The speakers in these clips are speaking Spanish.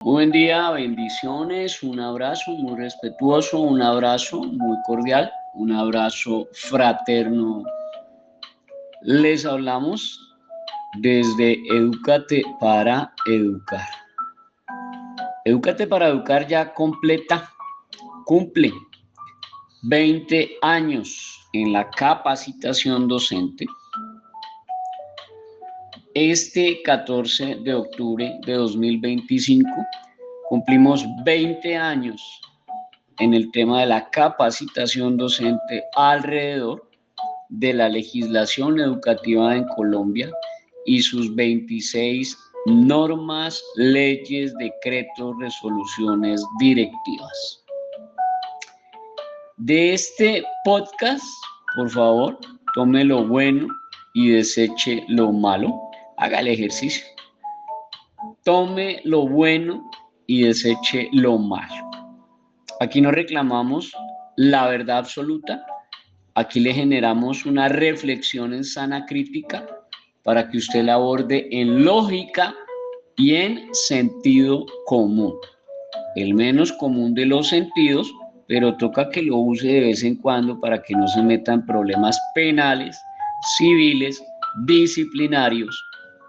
Muy buen día, bendiciones, un abrazo muy respetuoso, un abrazo muy cordial, un abrazo fraterno. Les hablamos desde Edúcate para Educar. Edúcate para Educar ya cumple 20 años en la capacitación docente. Este 14 de octubre de 2025 cumplimos 20 años en el tema de la capacitación docente alrededor de la legislación educativa en Colombia y sus 26 normas, leyes, decretos, resoluciones, directivas. De este podcast, por favor, tome lo bueno y deseche lo malo. Haga el ejercicio. Tome lo bueno y deseche lo malo. Aquí no reclamamos la verdad absoluta. Aquí le generamos una reflexión en sana crítica para que usted la aborde en lógica y en sentido común. El menos común de los sentidos, pero toca que lo use de vez en cuando para que no se metan problemas penales, civiles, disciplinarios,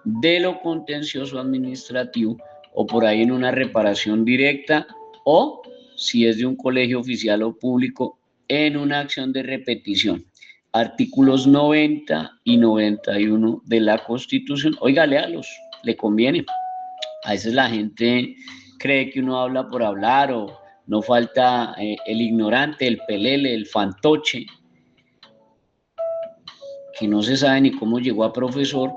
de lo contencioso administrativo o por ahí en una reparación directa o, si es de un colegio oficial o público, en una acción de repetición. Artículos 90 y 91 de la Constitución. Oiga, léalos, le conviene. A veces la gente cree que uno habla por hablar o no falta el ignorante, el pelele, el fantoche, que no se sabe ni cómo llegó a profesor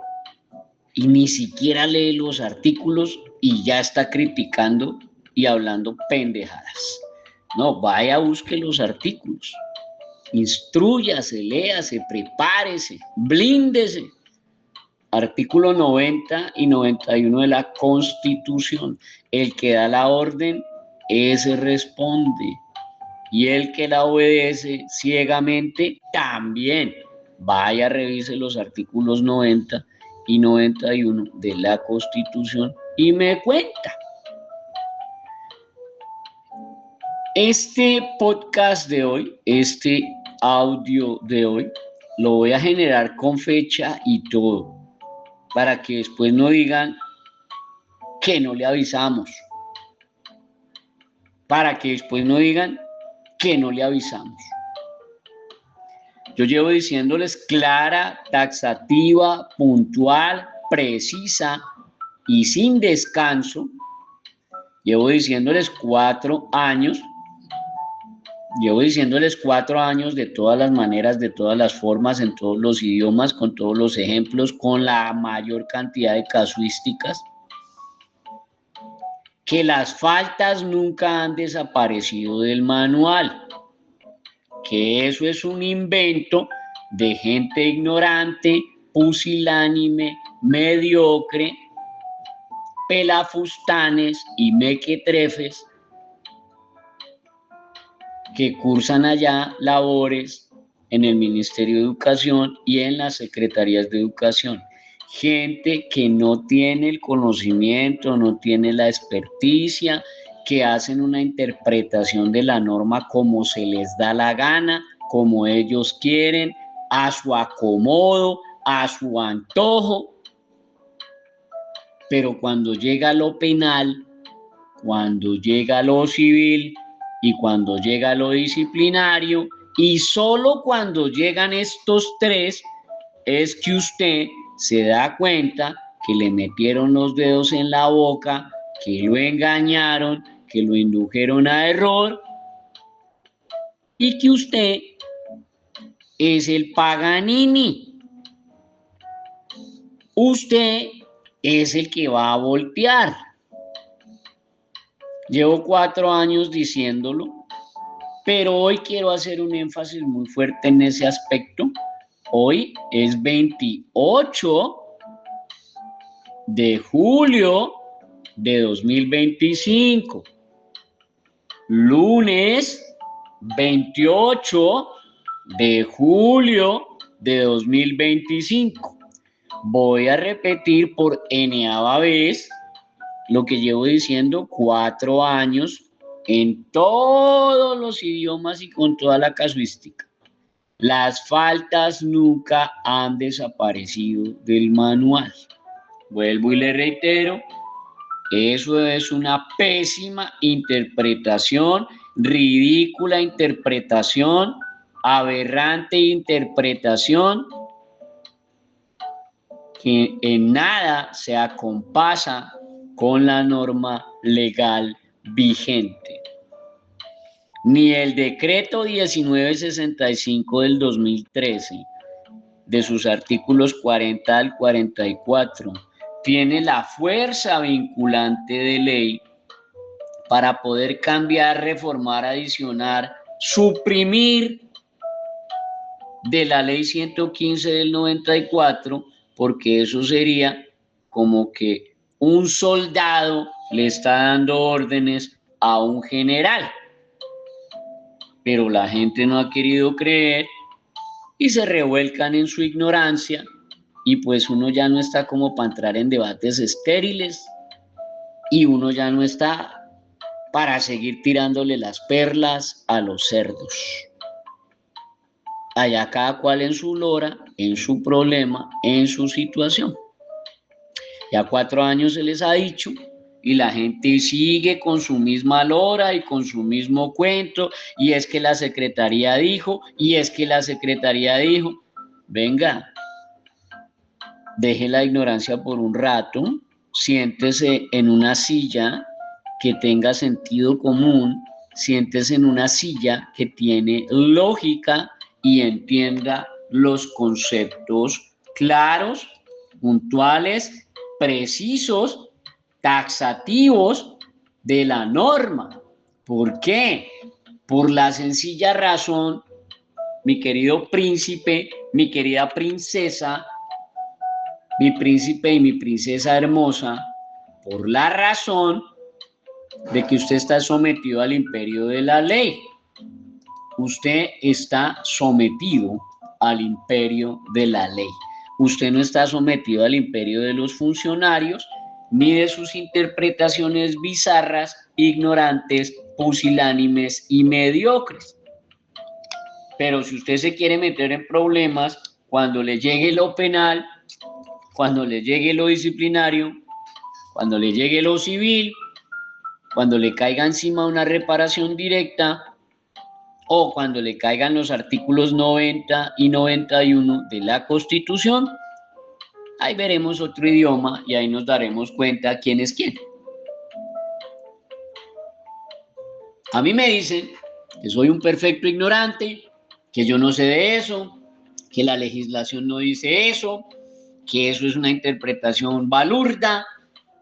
y ni siquiera lee los artículos y ya está criticando y hablando pendejadas. No, vaya, busque los artículos, instrúyase, léase, prepárese, blíndese. Artículo 90 y 91 de la Constitución. El que da la orden, ese responde. Y el que la obedece ciegamente, también. Vaya, revise los artículos 90 y 91 de la Constitución y me cuenta. Este podcast de hoy, este audio de hoy, lo voy a generar con fecha y todo, para que después no digan que no le avisamos, para que después no digan que no le avisamos. Yo llevo diciéndoles clara, taxativa, puntual, precisa y sin descanso. Llevo diciéndoles 4 años. Llevo diciéndoles 4 años de todas las maneras, de todas las formas, en todos los idiomas, con todos los ejemplos, con la mayor cantidad de casuísticas, que las faltas nunca han desaparecido del manual, que eso es un invento de gente ignorante, pusilánime, mediocre, pelafustanes y mequetrefes que cursan allá labores en el Ministerio de Educación y en las Secretarías de Educación. Gente que no tiene el conocimiento, no tiene la experticia, que hacen una interpretación de la norma como se les da la gana, como ellos quieren, a su acomodo, a su antojo. Pero cuando llega lo penal, cuando llega lo civil y cuando llega lo disciplinario, y solo cuando llegan estos tres es que usted se da cuenta que le metieron los dedos en la boca, que lo engañaron, que lo indujeron a error y que usted es el Paganini. Usted es el que va a voltear. Llevo 4 años diciéndolo, pero hoy quiero hacer un énfasis muy fuerte en ese aspecto. Hoy es 28 de julio de 2025, lunes 28 de julio de 2025. Voy a repetir por enésima vez lo que llevo diciendo 4 años en todos los idiomas y con toda la casuística. Las faltas nunca han desaparecido del manual. Vuelvo y le reitero, eso es una pésima interpretación, ridícula interpretación, aberrante interpretación, que en nada se acompasa con la norma legal vigente. Ni el decreto 1965 del 2013, de sus artículos 40 al 44, tiene la fuerza vinculante de ley para poder cambiar, reformar, adicionar, suprimir de la ley 115 del 94, porque eso sería como que un soldado le está dando órdenes a un general. Pero la gente no ha querido creer y se revuelcan en su ignorancia, y pues uno ya no está como para entrar en debates estériles, y uno ya no está para seguir tirándole las perlas a los cerdos. Allá cada cual en su lora, en su problema, en su situación. Ya 4 años se les ha dicho y la gente sigue con su misma lora y con su mismo cuento, y es que la secretaría dijo, y es que la secretaría dijo. Venga, deje la ignorancia por un rato, siéntese en una silla que tenga sentido común, siéntese en una silla que tiene lógica y entienda los conceptos claros, puntuales, precisos, taxativos de la norma. ¿Por qué? Por la sencilla razón, mi querido príncipe, mi querida princesa, mi príncipe y mi princesa hermosa, por la razón de que usted está sometido al imperio de la ley. Usted está sometido al imperio de la ley. Usted no está sometido al imperio de los funcionarios ni de sus interpretaciones bizarras, ignorantes, pusilánimes y mediocres. Pero si usted se quiere meter en problemas, cuando le llegue lo penal, cuando le llegue lo disciplinario, cuando le llegue lo civil, cuando le caiga encima una reparación directa, o cuando le caigan los artículos 90 y 91 de la Constitución, ahí veremos otro idioma y ahí nos daremos cuenta quién es quién. A mí me dicen que soy un perfecto ignorante, que yo no sé de eso, que la legislación no dice eso, que eso es una interpretación balurda,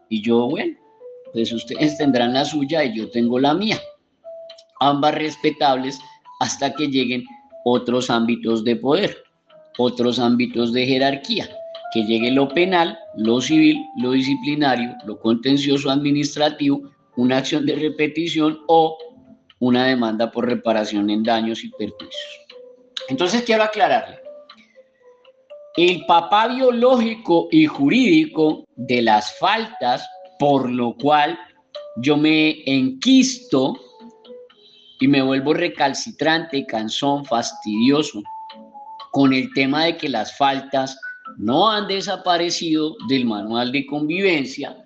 y yo, bueno, pues ustedes tendrán la suya y yo tengo la mía, ambas respetables, hasta que lleguen otros ámbitos de poder, otros ámbitos de jerarquía, que llegue lo penal, lo civil, lo disciplinario, lo contencioso administrativo, una acción de repetición o una demanda por reparación en daños y perjuicios. Entonces quiero aclararle, el papá biológico y jurídico de las faltas, por lo cual yo me enquisto y me vuelvo recalcitrante, cansón, fastidioso con el tema de que las faltas no han desaparecido del manual de convivencia,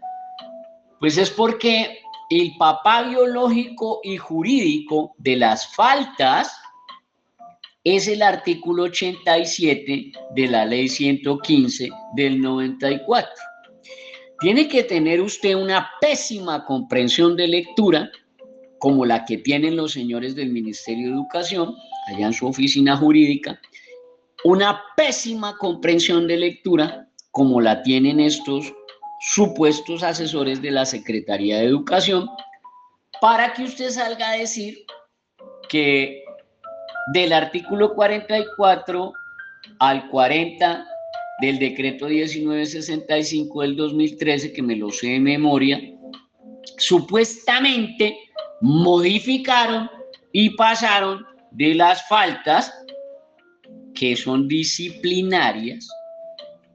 pues es porque el papá biológico y jurídico de las faltas es el artículo 87 de la ley 115 del 94. Tiene que tener usted una pésima comprensión de lectura, como la que tienen los señores del Ministerio de Educación, allá en su oficina jurídica, una pésima comprensión de lectura, como la tienen estos supuestos asesores de la Secretaría de Educación, para que usted salga a decir que del artículo 44 al 40 del decreto 1965 del 2013, que me lo sé de memoria, supuestamente modificaron y pasaron de las faltas que son disciplinarias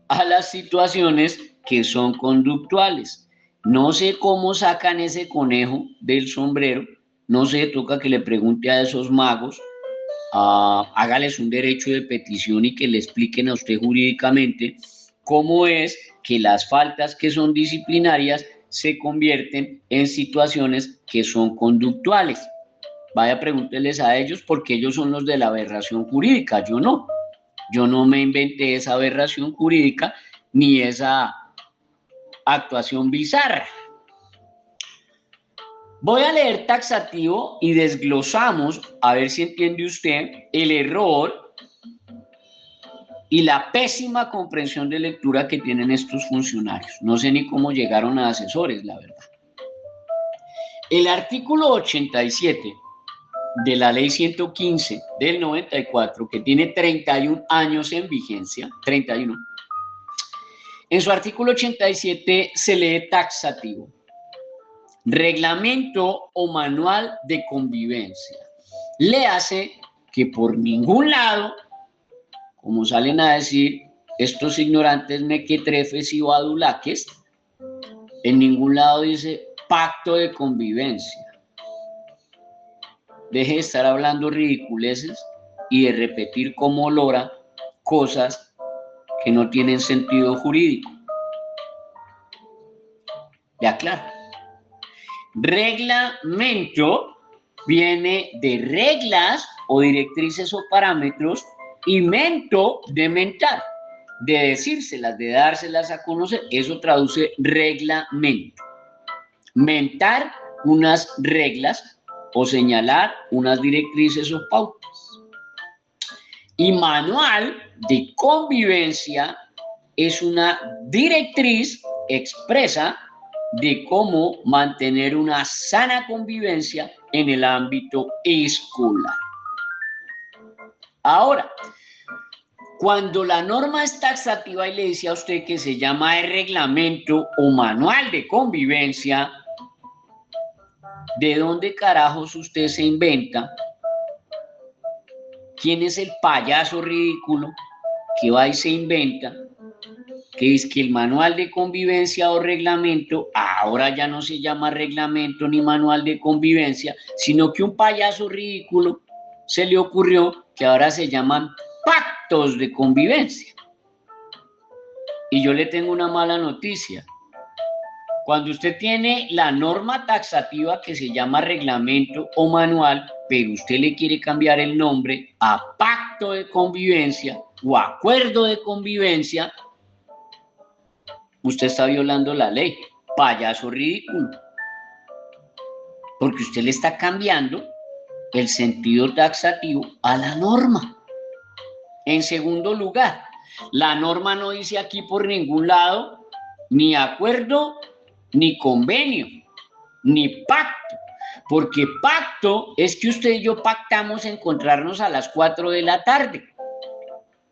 a las situaciones que son conductuales. No sé cómo sacan ese conejo del sombrero, no sé, toca que le pregunte a esos magos, hágales un derecho de petición y que le expliquen a usted jurídicamente cómo es que las faltas que son disciplinarias se convierten en situaciones que son conductuales. Vaya, pregúnteles a ellos porque ellos son los de la aberración jurídica, yo no. Yo no me inventé esa aberración jurídica ni esa actuación bizarra. Voy a leer taxativo y desglosamos, a ver si entiende usted, el error y la pésima comprensión de lectura que tienen estos funcionarios. No sé ni cómo llegaron a asesores, la verdad. El artículo 87 de la ley 115 del 94, que tiene 31 años en vigencia, 31, en su artículo 87 se lee taxativo. Reglamento o manual de convivencia. Le hace que por ningún lado, como salen a decir estos ignorantes mequetrefes y badulaques, en ningún lado dice pacto de convivencia. Deje de estar hablando ridiculeces y de repetir como lora cosas que no tienen sentido jurídico. ¿De aclaro? Reglamento viene de reglas o directrices o parámetros y mento de mentar, de decírselas, de dárselas a conocer. Eso traduce reglamento. Mentar unas reglas o señalar unas directrices o pautas. Y manual de convivencia es una directriz expresa de cómo mantener una sana convivencia en el ámbito escolar. Ahora, cuando la norma es taxativa y le dice a usted que se llama el reglamento o manual de convivencia, ¿de dónde carajos usted se inventa? ¿Quién es el payaso ridículo que va y se inventa que es que el manual de convivencia o reglamento ahora ya no se llama reglamento ni manual de convivencia, sino que un payaso ridículo se le ocurrió que ahora se llaman pactos de convivencia? Y yo le tengo una mala noticia. Cuando usted tiene la norma taxativa que se llama reglamento o manual, pero usted le quiere cambiar el nombre a pacto de convivencia o acuerdo de convivencia, usted está violando la ley, payaso ridículo, porque usted le está cambiando el sentido taxativo a la norma. En segundo lugar, la norma no dice aquí por ningún lado ni acuerdo, ni convenio, ni pacto, porque pacto es que usted y yo pactamos encontrarnos a las 4 de la tarde.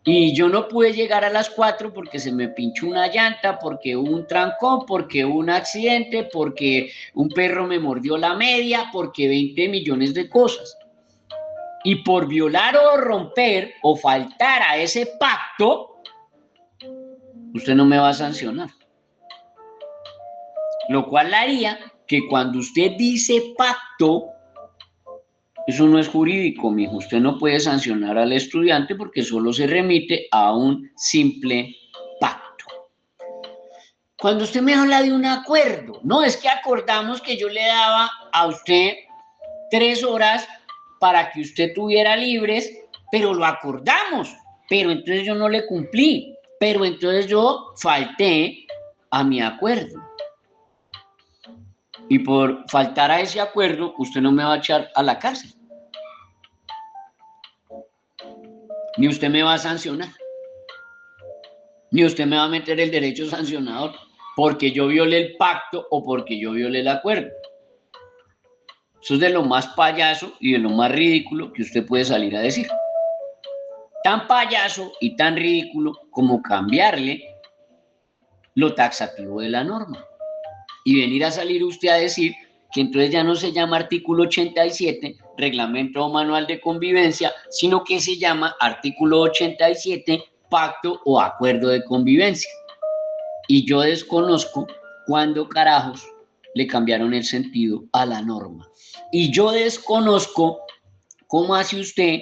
Y yo no pude llegar a las 4 porque se me pinchó una llanta, porque hubo un trancón, porque hubo un accidente, porque un perro me mordió la media, porque 20 millones de cosas. Y por violar o romper o faltar a ese pacto, usted no me va a sancionar. Lo cual haría que cuando usted dice pacto, eso no es jurídico, mijo. Usted no puede sancionar al estudiante porque solo se remite a un simple pacto. Cuando usted me habla de un acuerdo, no, es que acordamos que yo le daba a usted 3 horas para que usted tuviera libres, pero lo acordamos, pero entonces yo no le cumplí, pero entonces yo falté a mi acuerdo. Y por faltar a ese acuerdo, usted no me va a echar a la cárcel. Ni usted me va a sancionar. Ni usted me va a meter el derecho sancionador porque yo violé el pacto o porque yo violé el acuerdo. Eso es de lo más payaso y de lo más ridículo que usted puede salir a decir. Tan payaso y tan ridículo como cambiarle lo taxativo de la norma. Y venir a salir usted a decir que entonces ya no se llama artículo 87, reglamento o manual de convivencia, sino que se llama artículo 87, pacto o acuerdo de convivencia. Y yo desconozco ¿cuándo carajos le cambiaron el sentido a la norma? Y yo desconozco cómo hace usted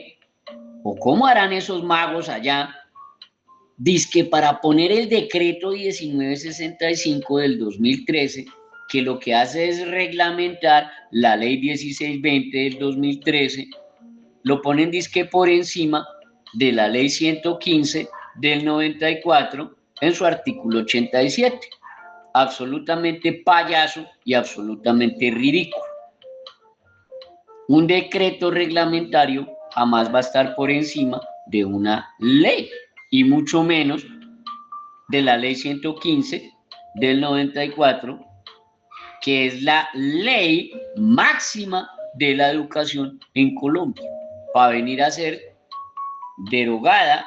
o cómo harán esos magos allá, dizque para poner el decreto 1965 del 2013, que lo que hace es reglamentar la ley 1620 del 2013, lo ponen dizque por encima de la ley 115 del 94 en su artículo 87. Absolutamente payaso y absolutamente ridículo. Un decreto reglamentario jamás va a estar por encima de una ley, y mucho menos de la ley 115 del 94, que es la ley máxima de la educación en Colombia, para venir a ser derogada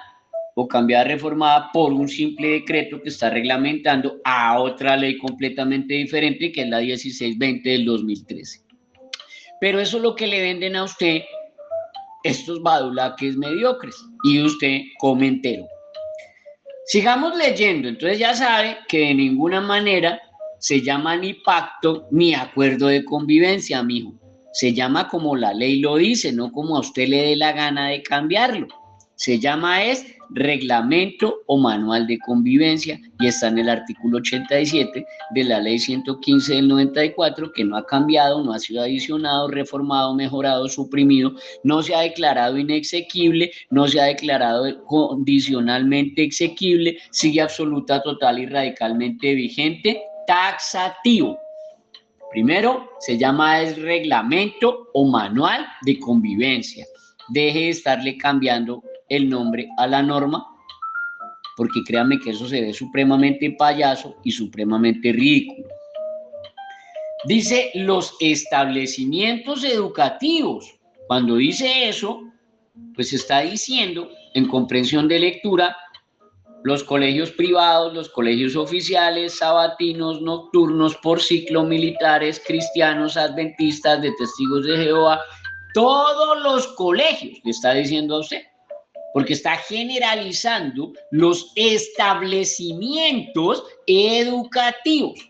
o cambiada, reformada por un simple decreto que está reglamentando a otra ley completamente diferente, que es la 1620 del 2013. Pero eso es lo que le venden a usted estos badulaques mediocres, y usted come entero. Sigamos leyendo. Entonces ya sabe que de ninguna manera se llama ni pacto ni acuerdo de convivencia, mijo. Se llama como la ley lo dice, no como a usted le dé la gana de cambiarlo. Se llama reglamento o manual de convivencia, y está en el artículo 87 de la ley 115 del 94, que no ha cambiado, no ha sido adicionado, reformado, mejorado, suprimido, no se ha declarado inexequible, no se ha declarado condicionalmente exequible, sigue absoluta, total y radicalmente vigente, taxativo. Primero, se llama reglamento o manual de convivencia. Deje de estarle cambiando el nombre a la norma, porque créanme que eso se ve supremamente payaso y supremamente ridículo. Dice los establecimientos educativos. Cuando dice eso, pues está diciendo, en comprensión de lectura, los colegios privados, los colegios oficiales, sabatinos, nocturnos, por ciclo, militares, cristianos, adventistas, de testigos de Jehová, todos los colegios, le está diciendo a usted, porque está generalizando los establecimientos educativos.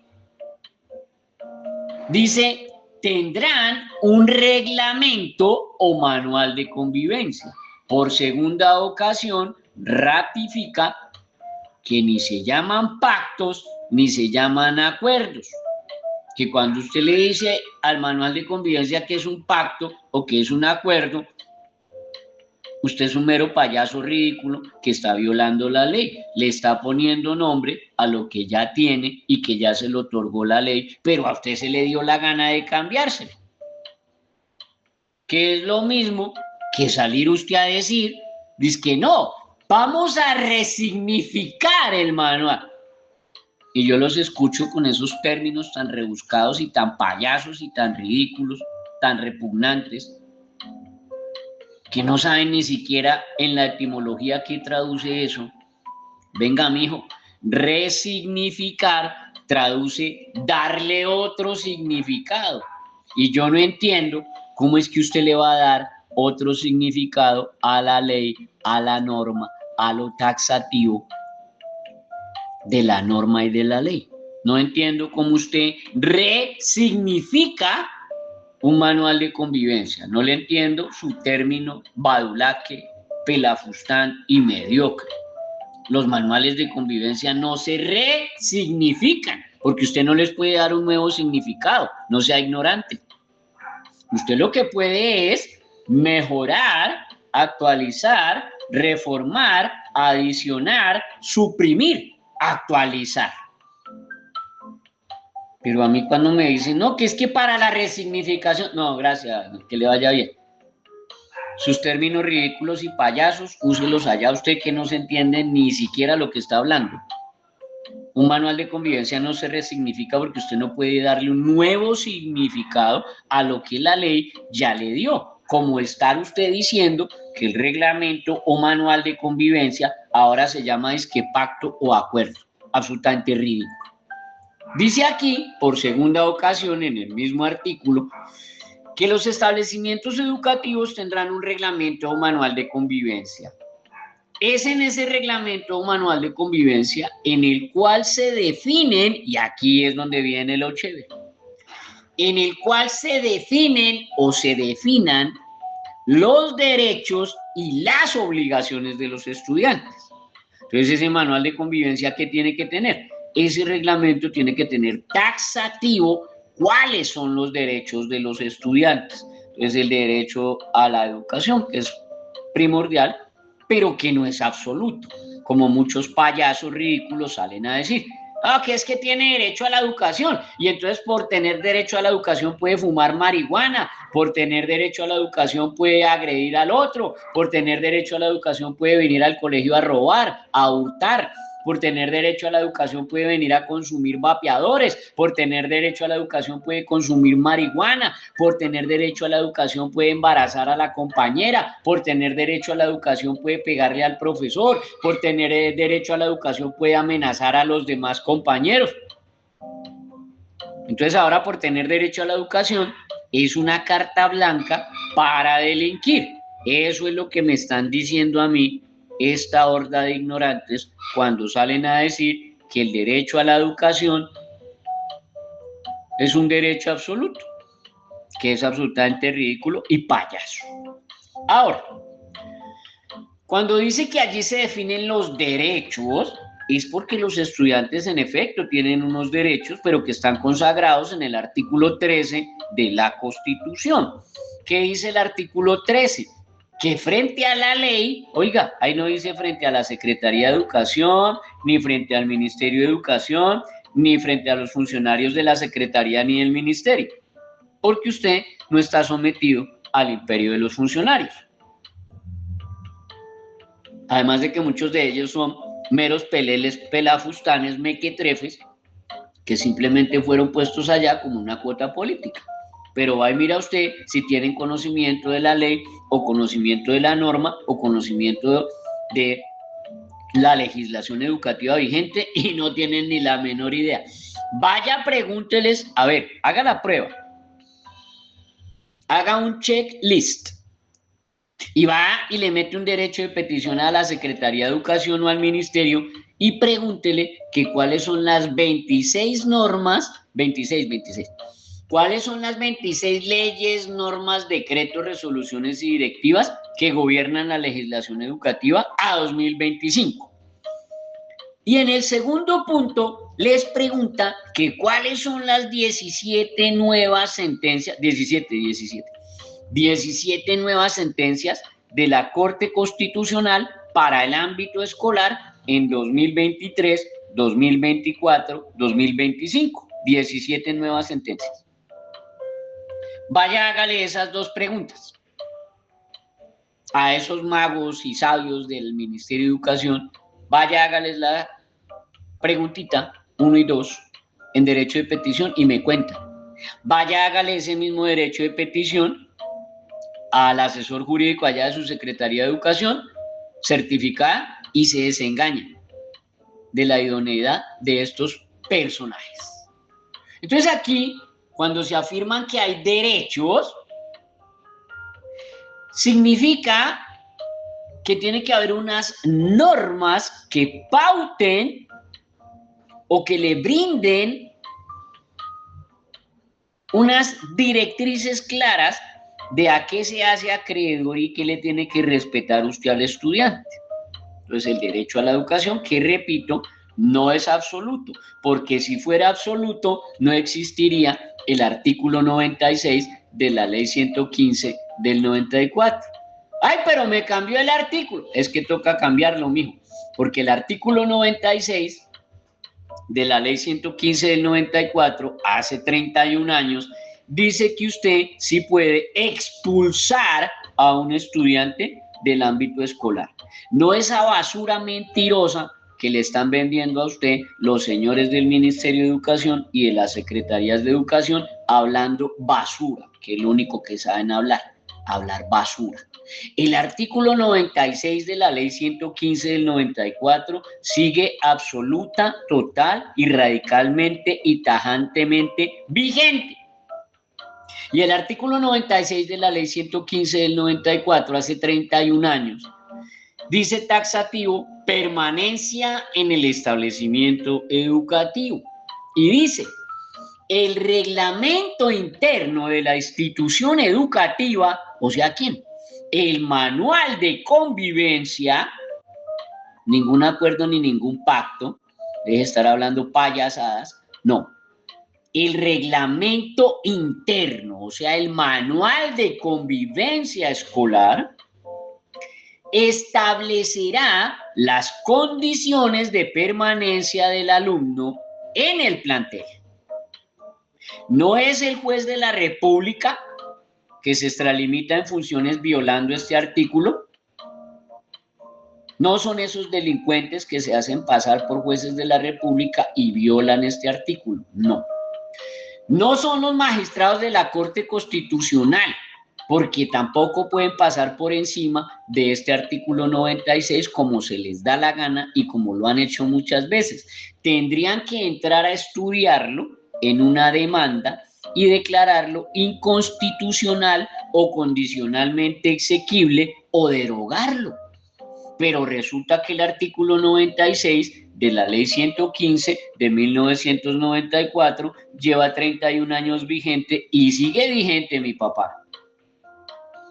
Dice, tendrán un reglamento o manual de convivencia. Por segunda ocasión, ratifica que ni se llaman pactos ni se llaman acuerdos. Que cuando usted le dice al manual de convivencia que es un pacto o que es un acuerdo, usted es un mero payaso ridículo que está violando la ley. Le está poniendo nombre a lo que ya tiene y que ya se le otorgó la ley, pero a usted se le dio la gana de cambiárselo. Que es lo mismo que salir usted a decir, dice que no, vamos a resignificar el manual. Y yo los escucho con esos términos tan rebuscados y tan payasos y tan ridículos, tan repugnantes, que no saben ni siquiera en la etimología qué traduce eso. Venga, mijo, resignificar traduce darle otro significado. Y yo no entiendo cómo es que usted le va a dar otro significado a la ley, a la norma, a lo taxativo de la norma y de la ley. No entiendo cómo usted resignifica un manual de convivencia. No le entiendo su término badulaque, pelafustán y mediocre. Los manuales de convivencia no se resignifican, porque usted no les puede dar un nuevo significado. No sea ignorante. Usted lo que puede es mejorar, actualizar, reformar, adicionar, suprimir, actualizar. Pero a mí cuando me dicen, no, que es que para la resignificación, no, gracias, que le vaya bien. Sus términos ridículos y payasos, úselos allá usted que no se entiende ni siquiera lo que está hablando. Un manual de convivencia no se resignifica porque usted no puede darle un nuevo significado a lo que la ley ya le dio, como estar usted diciendo que el reglamento o manual de convivencia ahora se llama pacto o acuerdo. Absolutamente ridículo. Dice aquí, por segunda ocasión en el mismo artículo, que los establecimientos educativos tendrán un reglamento o manual de convivencia. es en ese reglamento o manual de convivencia en el cual se definen, y aquí es donde viene lo chévere, en el cual se definen o se definan los derechos y las obligaciones de los estudiantes. Entonces, ese manual de convivencia, ¿qué tiene que tener? Ese reglamento tiene que tener taxativo cuáles son los derechos de los estudiantes. Entonces, el derecho a la educación, que es primordial, pero que no es absoluto, como muchos payasos ridículos salen a decir. Que es que tiene derecho a la educación, y entonces por tener derecho a la educación puede fumar marihuana, por tener derecho a la educación puede agredir al otro, por tener derecho a la educación puede venir al colegio a robar, a hurtar, por tener derecho a la educación puede venir a consumir vapeadores, por tener derecho a la educación puede consumir marihuana, por tener derecho a la educación puede embarazar a la compañera, por tener derecho a la educación puede pegarle al profesor, por tener derecho a la educación puede amenazar a los demás compañeros. Entonces ahora por tener derecho a la educación es una carta blanca para delinquir. Eso es lo que me están diciendo a mí esta horda de ignorantes cuando salen a decir que el derecho a la educación es un derecho absoluto, que es absolutamente ridículo y payaso. Ahora, cuando dice que allí se definen los derechos, es porque los estudiantes en efecto tienen unos derechos, pero que están consagrados en el artículo 13 de la Constitución. ¿Qué dice el artículo 13? Que frente a la ley, oiga, ahí no dice frente a la Secretaría de Educación, ni frente al Ministerio de Educación, ni frente a los funcionarios de la Secretaría ni del Ministerio, porque usted no está sometido al imperio de los funcionarios. Además de que muchos de ellos son meros peleles, pelafustanes, mequetrefes, que simplemente fueron puestos allá como una cuota política. Pero va y mira usted si tienen conocimiento de la ley o conocimiento de la norma o conocimiento de la legislación educativa vigente y no tienen ni la menor idea. Vaya, pregúnteles, a ver, haga la prueba, haga un checklist y va y le mete un derecho de petición a la Secretaría de Educación o al Ministerio y pregúntele que cuáles son las 26 normas, 26, ¿cuáles son las 26 leyes, normas, decretos, resoluciones y directivas que gobiernan la legislación educativa a 2025? Y en el segundo punto les pregunta que cuáles son las 17 nuevas sentencias, 17 nuevas sentencias de la Corte Constitucional para el ámbito escolar en 2023, 2024, 2025. 17 nuevas sentencias. Vaya, hágale esas dos preguntas a esos magos y sabios del Ministerio de Educación. Vaya, hágales la preguntita 1 y 2 en derecho de petición y me cuenta. Vaya, hágale ese mismo derecho de petición al asesor jurídico allá de su Secretaría de Educación, certificada, y se desengaña de la idoneidad de estos personajes. Entonces aquí, cuando se afirman que hay derechos, significa que tiene que haber unas normas que pauten o que le brinden unas directrices claras de a qué se hace acreedor y qué le tiene que respetar usted al estudiante. Entonces, el derecho a la educación, que repito, no es absoluto, porque si fuera absoluto, no existiría el artículo 96 de la ley 115 del 94. Ay, pero me cambió el artículo. Es que toca cambiarlo, mijo, porque el artículo 96 de la ley 115 del 94, hace 31 años, dice que usted sí puede expulsar a un estudiante del ámbito escolar. No esa basura mentirosa que le están vendiendo a usted los señores del Ministerio de Educación y de las Secretarías de Educación, hablando basura, que es lo único que saben hablar basura. El artículo 96 de la ley 115 del 94 sigue absoluta, total y radicalmente y tajantemente vigente. Y el artículo 96 de la ley 115 del 94, hace 31 años, Dice taxativo, permanencia en el establecimiento educativo. Y dice, el reglamento interno de la institución educativa, o sea, ¿quién? El manual de convivencia, ningún acuerdo ni ningún pacto, deje de estar hablando payasadas, no. El reglamento interno, o sea, el manual de convivencia escolar, establecerá las condiciones de permanencia del alumno en el plantel. No es el juez de la República que se extralimita en funciones violando este artículo. No son esos delincuentes que se hacen pasar por jueces de la República y violan este artículo. No. No son los magistrados de la Corte Constitucional, porque tampoco pueden pasar por encima de este artículo 96 como se les da la gana y como lo han hecho muchas veces. Tendrían que entrar a estudiarlo en una demanda y declararlo inconstitucional o condicionalmente exequible o derogarlo. Pero resulta que el artículo 96 de la ley 115 de 1994 lleva 31 años vigente y sigue vigente, mi papá.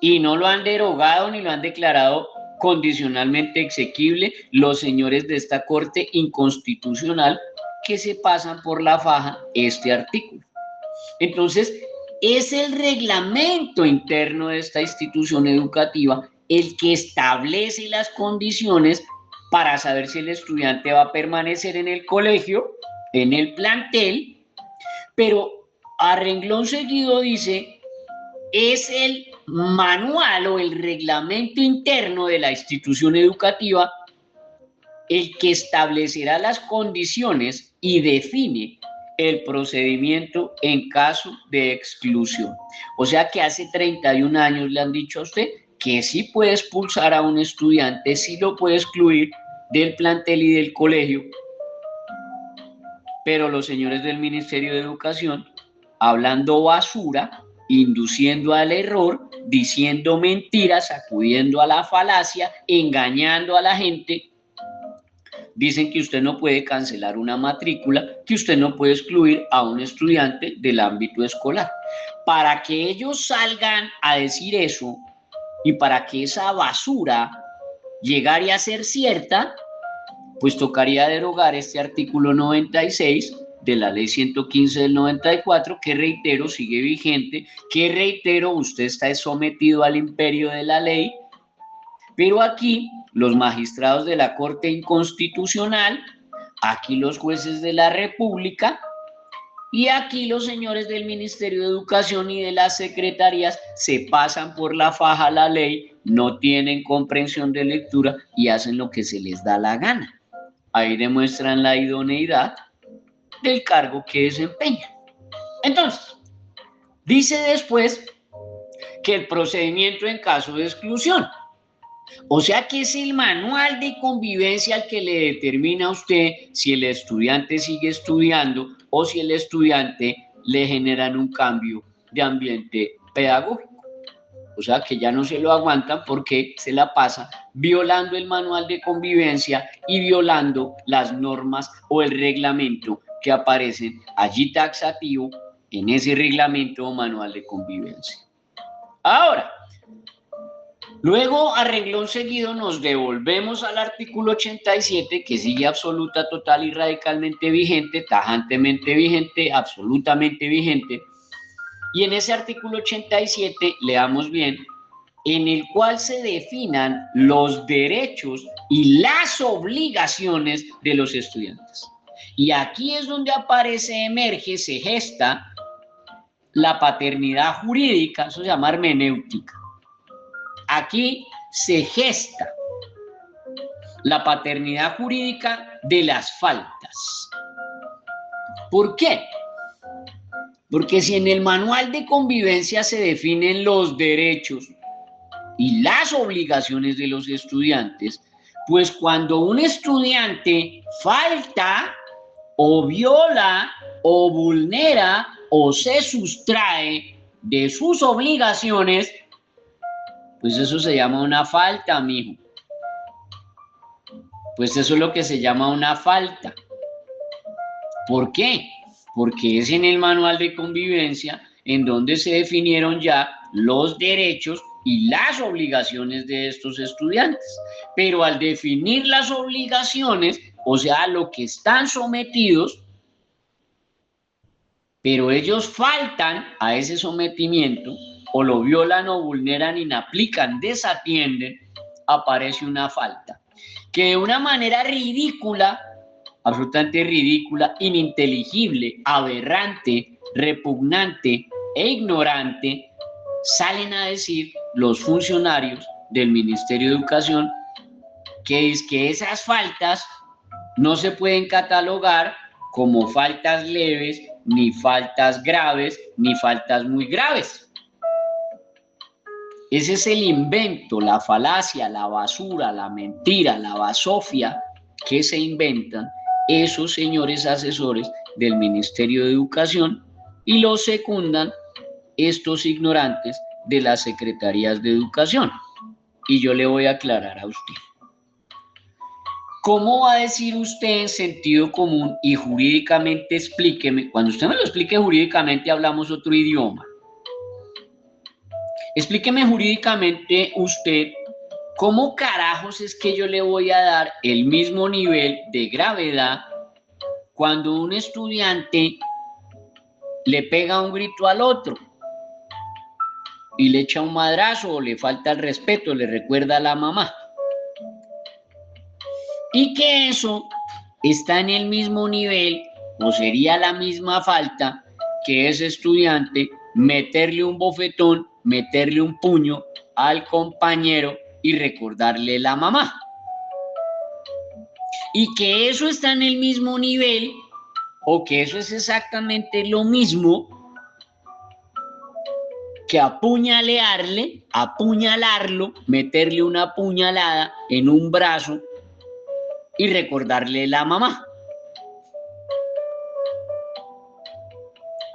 Y no lo han derogado ni lo han declarado condicionalmente exequible los señores de esta corte inconstitucional que se pasan por la faja este artículo. Entonces, es el reglamento interno de esta institución educativa el que establece las condiciones para saber si el estudiante va a permanecer en el colegio, en el plantel, pero a renglón seguido dice, es el manual o el reglamento interno de la institución educativa el que establecerá las condiciones y define el procedimiento en caso de exclusión. O sea que hace 31 años le han dicho a usted que sí puede expulsar a un estudiante, sí lo puede excluir del plantel y del colegio, pero los señores del Ministerio de Educación, hablando basura, induciendo al error, diciendo mentiras, acudiendo a la falacia, engañando a la gente, dicen que usted no puede cancelar una matrícula, que usted no puede excluir a un estudiante del ámbito escolar. Para que ellos salgan a decir eso y para que esa basura llegara a ser cierta, pues tocaría derogar este artículo 96 de la ley 115 del 94, que reitero, sigue vigente, que reitero, usted está sometido al imperio de la ley, pero aquí los magistrados de la Corte Inconstitucional, aquí los jueces de la República y aquí los señores del Ministerio de Educación y de las secretarías se pasan por la faja la ley, no tienen comprensión de lectura y hacen lo que se les da la gana. Ahí demuestran la idoneidad del cargo que desempeñan. Entonces, dice después que el procedimiento en caso de exclusión, o sea que es el manual de convivencia el que le determina a usted si el estudiante sigue estudiando o si el estudiante le generan un cambio de ambiente pedagógico. O sea que ya no se lo aguantan porque se la pasa violando el manual de convivencia y violando las normas o el reglamento que aparecen allí taxativo en ese reglamento o manual de convivencia. Ahora, luego, a renglón seguido, nos devolvemos al artículo 87, que sigue absoluta, total y radicalmente vigente, tajantemente vigente, absolutamente vigente. Y en ese artículo 87, leamos bien, en el cual se definan los derechos y las obligaciones de los estudiantes. Y aquí es donde aparece, emerge, se gesta la paternidad jurídica, eso se llama hermenéutica. Aquí se gesta la paternidad jurídica de las faltas. ¿Por qué? Porque si en el manual de convivencia se definen los derechos y las obligaciones de los estudiantes, pues cuando un estudiante falta o viola o vulnera o se sustrae de sus obligaciones, pues eso se llama una falta, mijo. Pues eso es lo que se llama una falta. ¿Por qué? Porque es en el manual de convivencia en donde se definieron ya los derechos y las obligaciones de estos estudiantes. Pero al definir las obligaciones, o sea, a lo que están sometidos, pero ellos faltan a ese sometimiento, o lo violan o vulneran, inaplican, desatienden, aparece una falta. Que de una manera ridícula, absolutamente ridícula, ininteligible, aberrante, repugnante e ignorante, salen a decir los funcionarios del Ministerio de Educación que es que esas faltas no se pueden catalogar como faltas leves, ni faltas graves, ni faltas muy graves. Ese es el invento, la falacia, la basura, la mentira, la basofia que se inventan esos señores asesores del Ministerio de Educación y los secundan estos ignorantes de las secretarías de educación. Y yo le voy a aclarar a usted. ¿Cómo va a decir usted en sentido común y jurídicamente explíqueme? Cuando usted me lo explique jurídicamente hablamos otro idioma. Explíqueme jurídicamente usted cómo carajos es que yo le voy a dar el mismo nivel de gravedad cuando un estudiante le pega un grito al otro y le echa un madrazo o le falta el respeto, le recuerda a la mamá. Y que eso está en el mismo nivel o sería la misma falta que ese estudiante meterle un bofetón, meterle un puño al compañero y recordarle la mamá. Y que eso está en el mismo nivel o que eso es exactamente lo mismo que apuñalarlo, meterle una puñalada en un brazo y recordarle la mamá.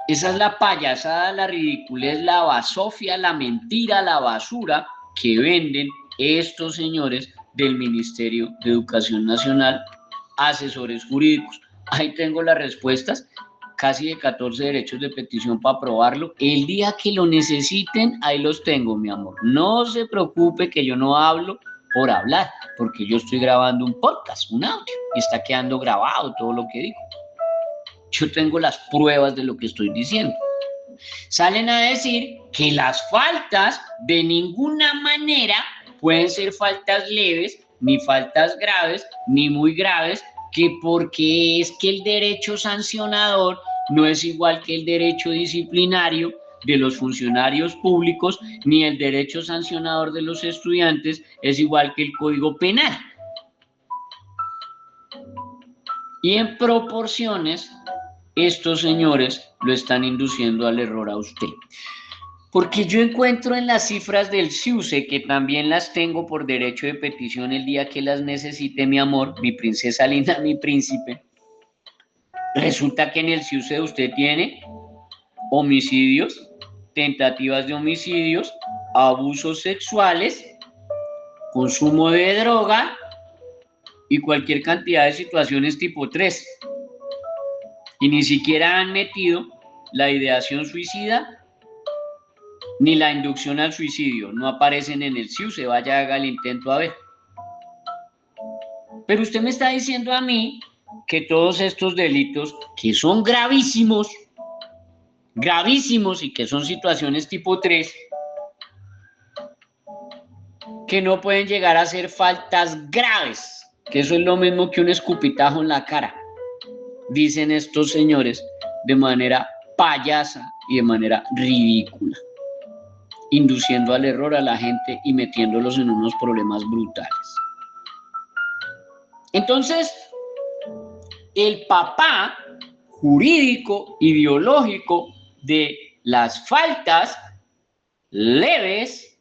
Esa es la payasada, la ridiculez, la basofia, la mentira, la basura que venden estos señores del Ministerio de Educación Nacional, asesores jurídicos. Ahí tengo las respuestas, casi de 14 derechos de petición para aprobarlo. El día que lo necesiten, ahí los tengo, mi amor. No se preocupe que yo no hablo por hablar, porque yo estoy grabando un podcast, un audio, y está quedando grabado todo lo que digo. Yo tengo las pruebas de lo que estoy diciendo. Salen a decir que las faltas de ninguna manera pueden ser faltas leves, ni faltas graves, ni muy graves, que porque es que el derecho sancionador no es igual que el derecho disciplinario de los funcionarios públicos, ni el derecho sancionador de los estudiantes es igual que el Código Penal. Y en proporciones, estos señores lo están induciendo al error a usted. Porque yo encuentro en las cifras del CIUSE, que también las tengo por derecho de petición el día que las necesite, mi amor, mi princesa linda, mi príncipe. Resulta que en el CIUSE usted tiene homicidios, tentativas de homicidios, abusos sexuales, consumo de droga y cualquier cantidad de situaciones tipo 3. Y ni siquiera han metido la ideación suicida ni la inducción al suicidio. No aparecen en el CIUSE, vaya, haga el intento a ver. Pero usted me está diciendo a mí que todos estos delitos, que son gravísimos y que son situaciones tipo 3, que no pueden llegar a ser faltas graves, que eso es lo mismo que un escupitajo en la cara, dicen estos señores de manera payasa y de manera ridícula, induciendo al error a la gente y metiéndolos en unos problemas brutales. Entonces, el papá jurídico, ideológico de las faltas leves,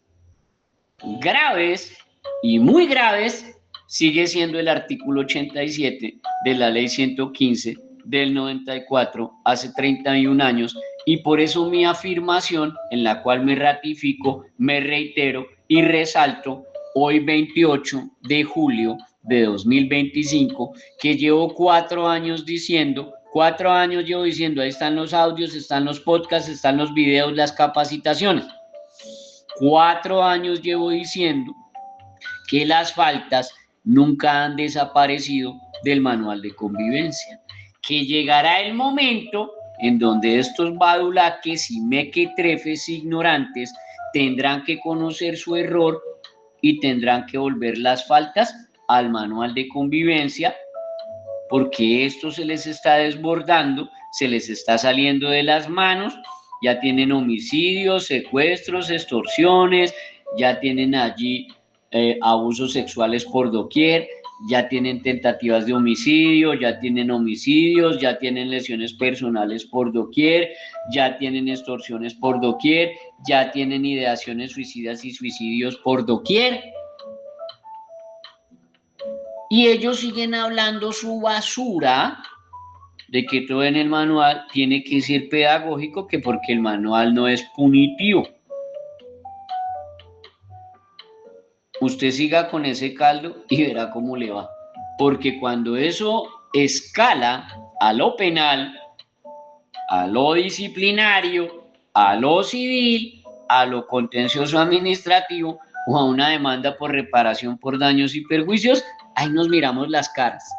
graves y muy graves sigue siendo el artículo 87 de la ley 115 del 94, hace 31 años, y por eso mi afirmación, en la cual me ratifico, me reitero y resalto, hoy 28 de julio de 2025, que llevo 4 años diciendo, 4 años llevo diciendo, ahí están los audios, están los podcasts, están los videos, las capacitaciones. 4 años llevo diciendo que las faltas nunca han desaparecido del manual de convivencia, que llegará el momento en donde estos badulaques y mequetrefes ignorantes tendrán que conocer su error y tendrán que volver las faltas al manual de convivencia, porque esto se les está desbordando, se les está saliendo de las manos, ya tienen homicidios, secuestros, extorsiones, ya tienen allí abusos sexuales por doquier, ya tienen tentativas de homicidio, ya tienen homicidios, ya tienen lesiones personales por doquier, ya tienen extorsiones por doquier, ya tienen ideaciones suicidas y suicidios por doquier. Y ellos siguen hablando su basura de que todo en el manual tiene que ser pedagógico, que porque el manual no es punitivo. Usted siga con ese caldo y verá cómo le va. Porque cuando eso escala a lo penal, a lo disciplinario, a lo civil, a lo contencioso administrativo o a una demanda por reparación por daños y perjuicios, ahí nos miramos las caras.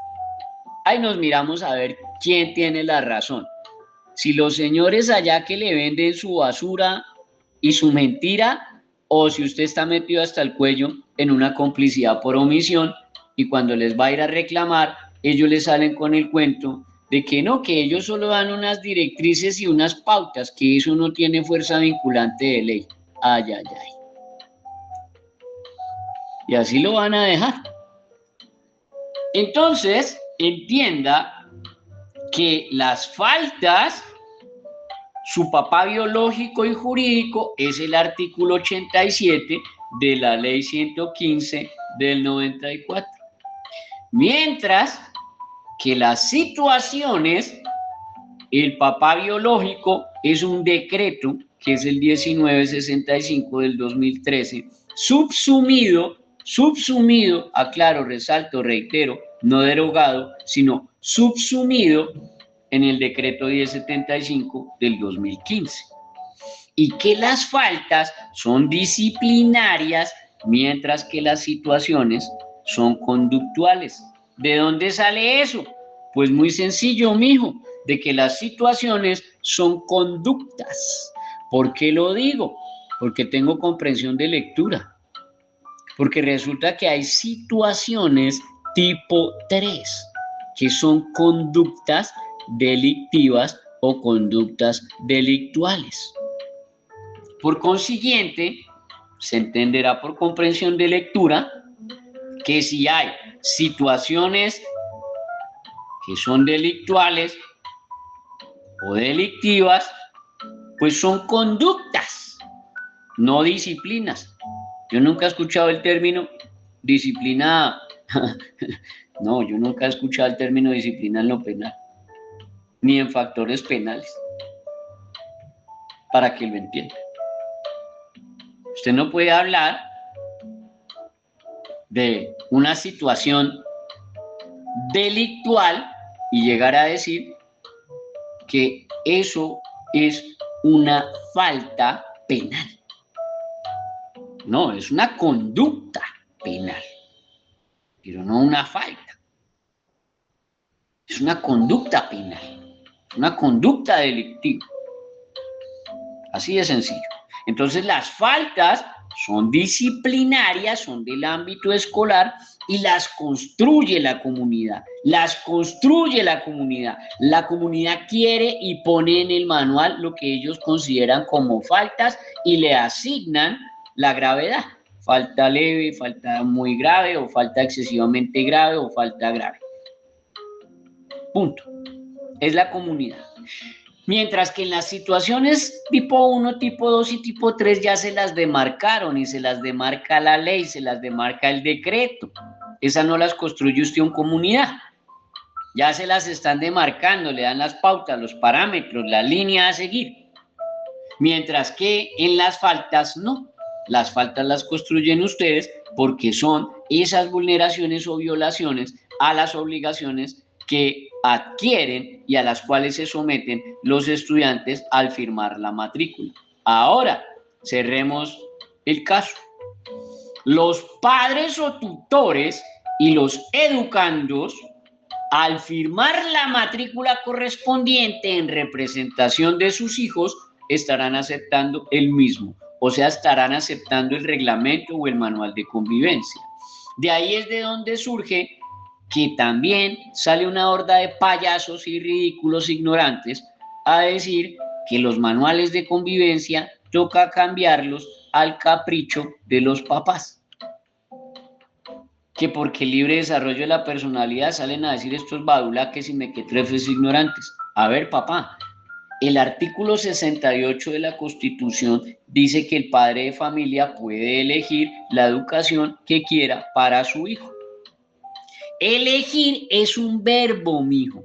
Ahí nos miramos a ver quién tiene la razón. Si los señores allá que le venden su basura y su mentira, o si usted está metido hasta el cuello en una complicidad por omisión y cuando les va a ir a reclamar, ellos les salen con el cuento de que no, que ellos solo dan unas directrices y unas pautas, que eso no tiene fuerza vinculante de ley. Ay, ay, ay. Y así lo van a dejar. Entonces, entienda que las faltas, su papá biológico y jurídico es el artículo 87 de la ley 115 del 94. Mientras que las situaciones, el papá biológico es un decreto, que es el 1965 del 2013, subsumido, aclaro, resalto, reitero, no derogado, sino subsumido en el decreto 1075 del 2015. Y que las faltas son disciplinarias, mientras que las situaciones son conductuales. ¿De dónde sale eso? Pues muy sencillo, mijo, de que las situaciones son conductas. ¿Por qué lo digo? Porque tengo comprensión de lectura. Porque resulta que hay situaciones tipo 3, que son conductas delictivas o conductas delictuales. Por consiguiente, se entenderá por comprensión de lectura que si hay situaciones que son delictuales o delictivas, pues son conductas, no disciplinas. Yo nunca he escuchado el término disciplina, no, yo nunca he escuchado el término disciplina en lo penal, ni en factores penales, para que lo entienda. Usted no puede hablar de una situación delictual y llegar a decir que eso es una falta penal. No, es una conducta penal, pero no una falta. Es una conducta penal, una conducta delictiva. Así de sencillo. Entonces las faltas son disciplinarias, son del ámbito escolar y las construye la comunidad. Las construye la comunidad. La comunidad quiere y pone en el manual lo que ellos consideran como faltas y le asignan la gravedad. Falta leve, falta muy grave, o falta excesivamente grave, o falta grave. Punto. Es la comunidad. Mientras que en las situaciones tipo 1, tipo 2 y tipo 3 ya se las demarcaron y se las demarca la ley, se las demarca el decreto. Esas no las construye usted en comunidad. Ya se las están demarcando, le dan las pautas, los parámetros, la línea a seguir. Mientras que en las faltas no. Las faltas las construyen ustedes porque son esas vulneraciones o violaciones a las obligaciones que adquieren y a las cuales se someten los estudiantes al firmar la matrícula. Ahora, cerremos el caso. Los padres o tutores y los educandos, al firmar la matrícula correspondiente en representación de sus hijos, estarán aceptando el mismo, o sea, estarán aceptando el reglamento o el manual de convivencia. De ahí es de donde surge que también sale una horda de payasos y ridículos ignorantes a decir que los manuales de convivencia toca cambiarlos al capricho de los papás. Que porque el libre desarrollo de la personalidad salen a decir estos badulaques y mequetrefes ignorantes. A ver, papá, el artículo 68 de la Constitución dice que el padre de familia puede elegir la educación que quiera para su hijo. Elegir es un verbo, mijo,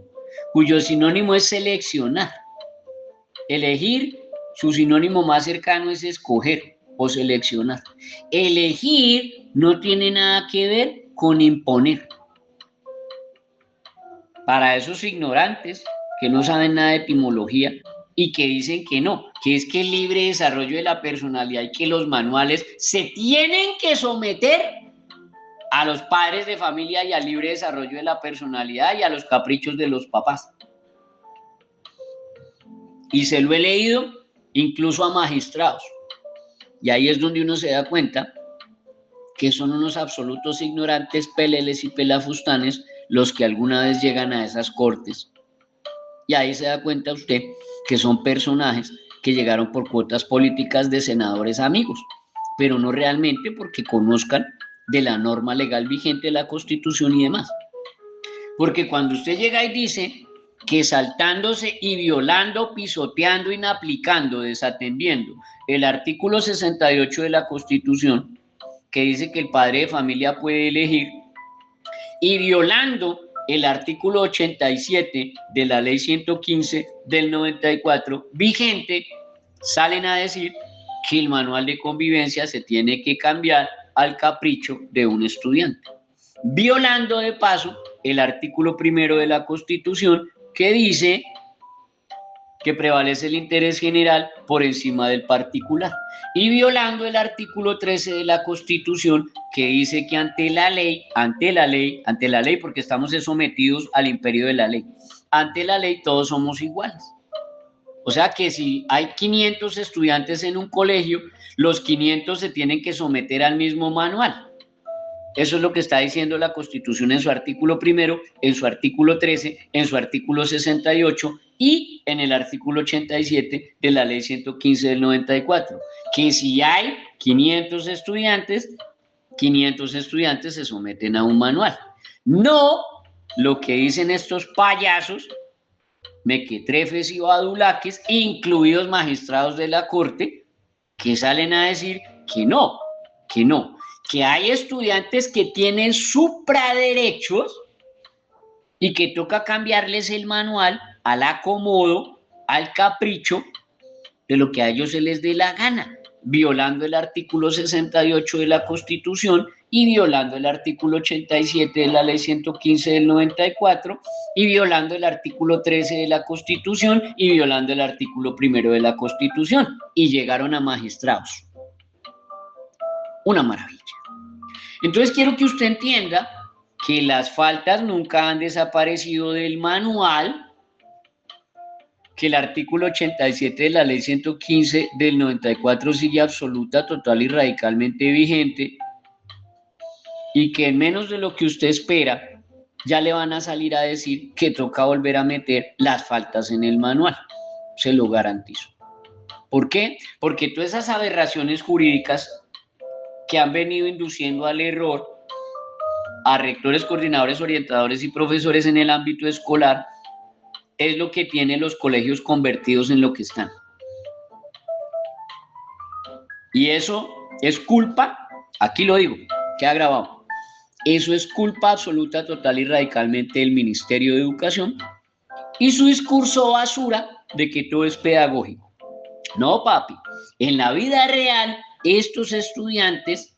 cuyo sinónimo es seleccionar. Elegir, su sinónimo más cercano es escoger o seleccionar. Elegir no tiene nada que ver con imponer. Para esos ignorantes que no saben nada de etimología y que dicen que no, que es que el libre desarrollo de la personalidad y que los manuales se tienen que someter a los padres de familia y al libre desarrollo de la personalidad y a los caprichos de los papás. Y se lo he leído incluso a magistrados. Y ahí es donde uno se da cuenta que son unos absolutos ignorantes, peleles y pelafustanes los que alguna vez llegan a esas cortes. Y ahí se da cuenta usted que son personajes que llegaron por cuotas políticas de senadores amigos, pero no realmente porque conozcan de la norma legal vigente, la Constitución y demás. Porque cuando usted llega y dice que saltándose y violando, pisoteando, inaplicando, desatendiendo el artículo 68 de la Constitución, que dice que el padre de familia puede elegir, y violando el artículo 87 de la ley 115 del 94 vigente, salen a decir que el manual de convivencia se tiene que cambiar al capricho de un estudiante, violando de paso el artículo primero de la Constitución que dice que prevalece el interés general por encima del particular, y violando el artículo 13 de la Constitución que dice que ante la ley, porque estamos sometidos al imperio de la ley, ante la ley todos somos iguales. O sea que si hay 500 estudiantes en un colegio, los 500 se tienen que someter al mismo manual. Eso es lo que está diciendo la Constitución en su artículo primero, en su artículo 13, en su artículo 68 y en el artículo 87 de la ley 115 del 94. Que si hay 500 estudiantes se someten a un manual. No lo que dicen estos payasos, mequetrefes y badulaques, incluidos magistrados de la Corte, que salen a decir que no, que hay estudiantes que tienen supraderechos y que toca cambiarles el manual al acomodo, al capricho de lo que a ellos se les dé la gana, violando el artículo 68 de la Constitución y violando el artículo 87 de la ley 115 del 94 y violando el artículo 13 de la Constitución y violando el artículo primero de la Constitución, y llegaron a magistrados. Una maravilla. Entonces quiero que usted entienda que las faltas nunca han desaparecido del manual, que el artículo 87 de la ley 115 del 94 sigue absoluta, total y radicalmente vigente, y que en menos de lo que usted espera ya le van a salir a decir que toca volver a meter las faltas en el manual, se lo garantizo. ¿Por qué? Porque todas esas aberraciones jurídicas que han venido induciendo al error a rectores, coordinadores, orientadores y profesores en el ámbito escolar es lo que tienen los colegios convertidos en lo que están. Y eso es culpa, aquí lo digo, queda grabado, eso es culpa absoluta, total y radicalmente del Ministerio de Educación y su discurso basura de que todo es pedagógico. No, papi, en la vida real estos estudiantes,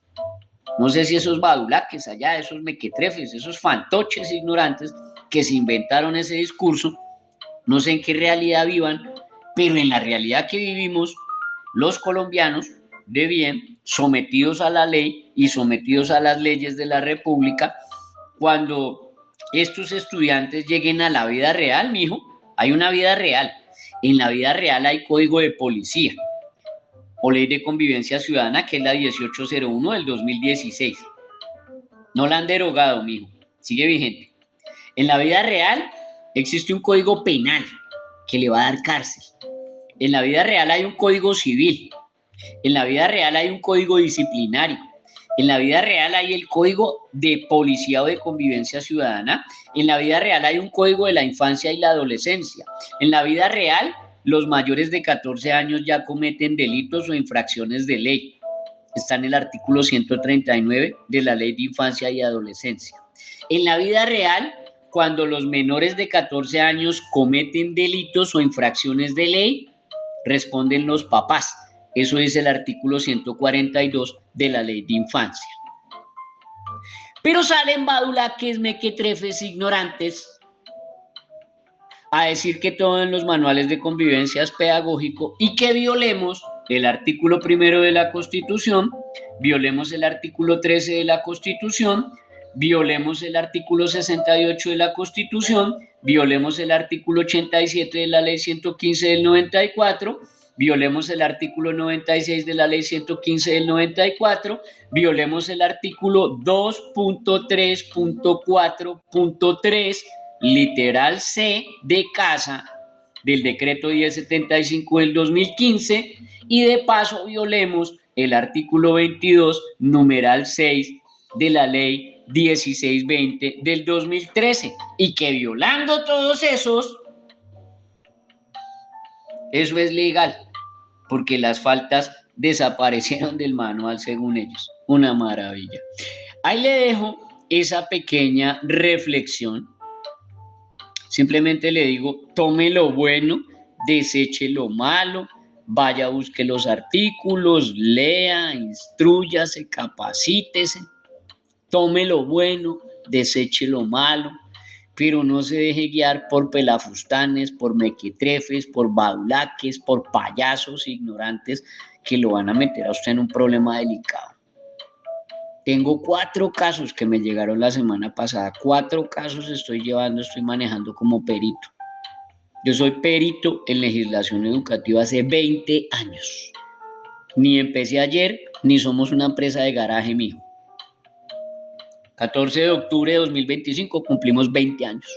no sé si esos badulaques allá, esos mequetrefes, esos fantoches ignorantes que se inventaron ese discurso, no sé en qué realidad vivan, pero en la realidad que vivimos los colombianos de bien, sometidos a la ley y sometidos a las leyes de la República, cuando estos estudiantes lleguen a la vida real, mijo, hay una vida real. En la vida real hay código de policía o ley de convivencia ciudadana, que es la 1801 del 2016. No la han derogado, mijo, sigue vigente. En la vida real existe un código penal que le va a dar cárcel. En la vida real hay un código civil. En la vida real hay un código disciplinario. En la vida real hay el código de policía o de convivencia ciudadana. En la vida real hay un código de la infancia y la adolescencia. En la vida real, los mayores de 14 años ya cometen delitos o infracciones de ley. Está en el artículo 139 de la Ley de Infancia y Adolescencia. En la vida real, cuando los menores de 14 años cometen delitos o infracciones de ley, responden los papás. Eso es el artículo 142 de la Ley de Infancia. Pero salen badulaques, mequetrefes, ignorantes a decir que todo en los manuales de convivencia es pedagógico y que violemos el artículo 1 de la Constitución, violemos el artículo 13 de la Constitución, violemos el artículo 68 de la Constitución, violemos el artículo 87 de la Ley 115 del 94, violemos el artículo 96 de la Ley 115 del 94, violemos el artículo 2.3.4.3, literal C de casa del decreto 1075 del 2015 y de paso violemos el artículo 22, numeral 6 de la Ley 1620 del 2013 y que violando todos esos, eso es legal, porque las faltas desaparecieron del manual según ellos. Una maravilla. Ahí le dejo esa pequeña reflexión. Simplemente le digo, tome lo bueno, deseche lo malo, vaya, busque los artículos, lea, instrúyase, capacítese, tome lo bueno, deseche lo malo, pero no se deje guiar por pelafustanes, por mequetrefes, por badulaques, por payasos ignorantes que lo van a meter a usted en un problema delicado. Tengo 4 casos que me llegaron la semana pasada, 4 casos estoy manejando como perito. Yo soy perito en legislación educativa hace 20 años. Ni empecé ayer, ni somos una empresa de garaje, mijo. 14 de octubre de 2025 cumplimos 20 años.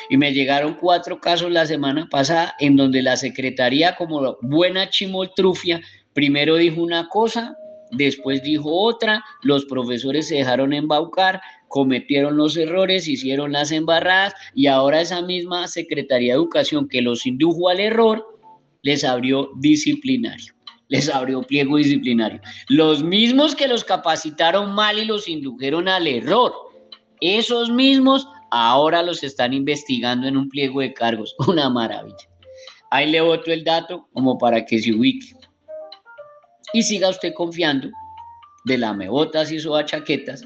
Y me llegaron 4 casos la semana pasada en donde la secretaría, como buena chimoltrufia, primero dijo una cosa, después dijo otra, los profesores se dejaron embaucar, cometieron los errores, hicieron las embarradas y ahora esa misma Secretaría de Educación que los indujo al error, les abrió disciplinario, les abrió pliego disciplinario. Los mismos que los capacitaron mal y los indujeron al error, esos mismos ahora los están investigando en un pliego de cargos. Una maravilla. Ahí le boto el dato como para que se ubique. Y siga usted confiando de lamebotas y sobachaquetas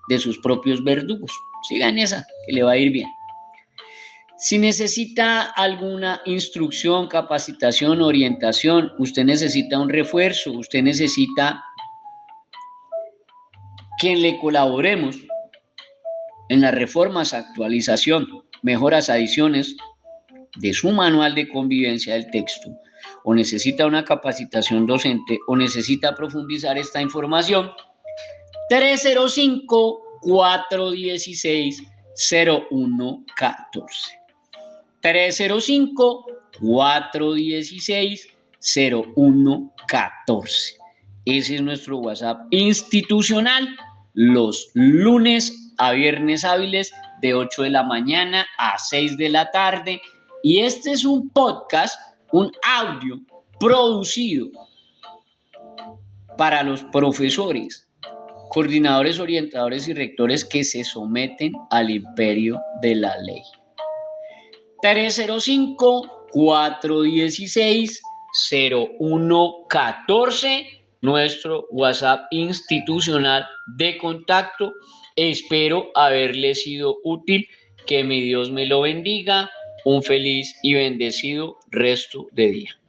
de sus propios verdugos. Siga en esa, que le va a ir bien. Si necesita alguna instrucción, capacitación, orientación, usted necesita un refuerzo, usted necesita que le colaboremos en las reformas, actualización, mejoras, adiciones de su manual de convivencia del texto, o necesita una capacitación docente, o necesita profundizar esta información, 305-416-0114. 305-416-0114. Ese es nuestro WhatsApp institucional, los lunes a viernes hábiles de 8 de la mañana a 6 de la tarde. Y este es un podcast, un audio producido para los profesores, coordinadores, orientadores y rectores que se someten al imperio de la ley. 305-416-0114. nuestro WhatsApp institucional de contacto. Espero haberle sido útil. Que mi Dios me lo bendiga. Un feliz y bendecido resto de día.